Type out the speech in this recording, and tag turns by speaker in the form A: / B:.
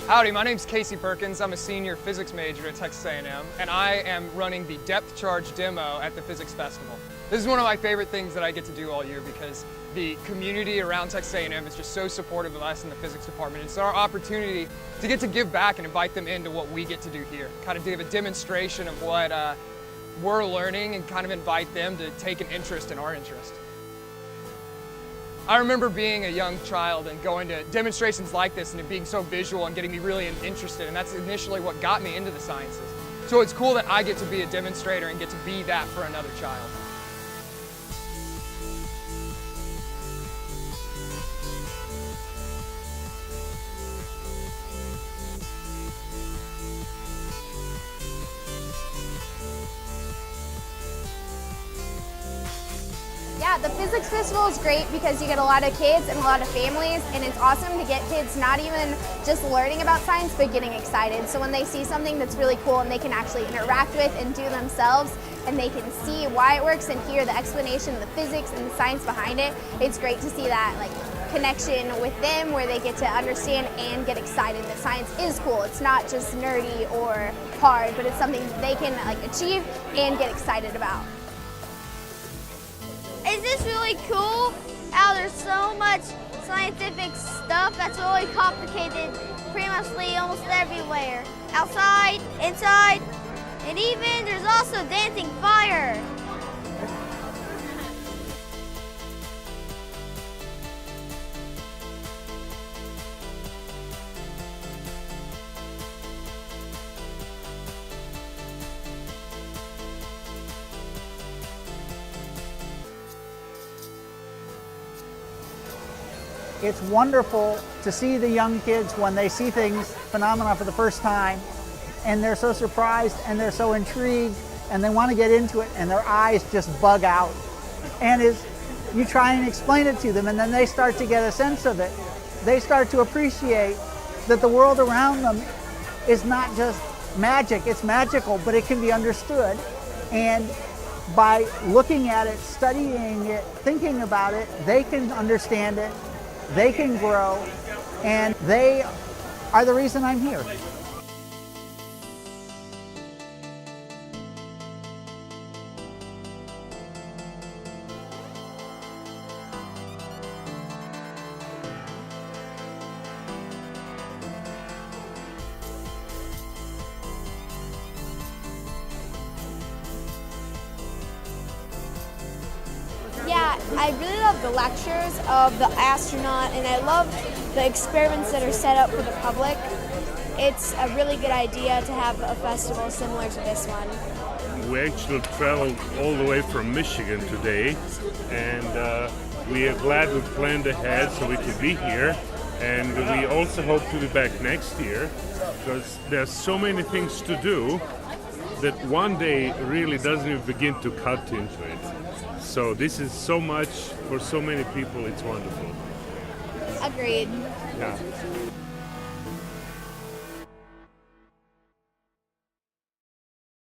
A: Howdy, my name's Casey Perkins. I'm a senior physics major at Texas A&M, and I am running the depth charge demo at the Physics Festival. This is one of my favorite things that I get to do all year because the community around Texas A&M is just so supportive of us in the physics department. It's our opportunity to get to give back and invite them into what we get to do here. Kind of give a demonstration of what we're learning and kind of invite them to take an interest in our interest. I remember being a young child and going to demonstrations like this and it being so visual and getting me really interested, and that's initially what got me into the sciences. So it's cool that I get to be a demonstrator and get to be that for another child.
B: Yeah, the Physics Festival is great because you get a lot of kids and a lot of families, and it's awesome to get kids not even just learning about science, but getting excited. So when they see something that's really cool and they can actually interact with and do themselves, and they can see why it works and hear the explanation of the physics and the science behind it, it's great to see that connection with them where they get to understand and get excited that science is cool. It's not just nerdy or hard, but it's something that they can achieve and get excited about.
C: Is this really cool how there's so much scientific stuff that's really complicated pretty much almost everywhere? Outside, inside, and even there's also dancing fire.
D: It's wonderful to see the young kids when they see things, phenomena for the first time, and they're so surprised and they're so intrigued and they want to get into it and their eyes just bug out. And as you try and explain it to them and then they start to get a sense of it, they start to appreciate that the world around them is not just magic, it's magical, but it can be understood. And by looking at it, studying it, thinking about it, they can understand it. They can grow, and they are the reason I'm here.
C: Yeah, I really love the lectures of the astronaut, and I love the experiments that are set up for the public. It's a really good idea to have a festival similar to this one.
E: We actually traveled all the way from Michigan today, and we are glad we planned ahead so we could be here. And we also hope to be back next year because there's so many things to do that one day really doesn't even begin to cut into it. So this is so much for so many people, it's wonderful.
C: Agreed.
E: Yeah.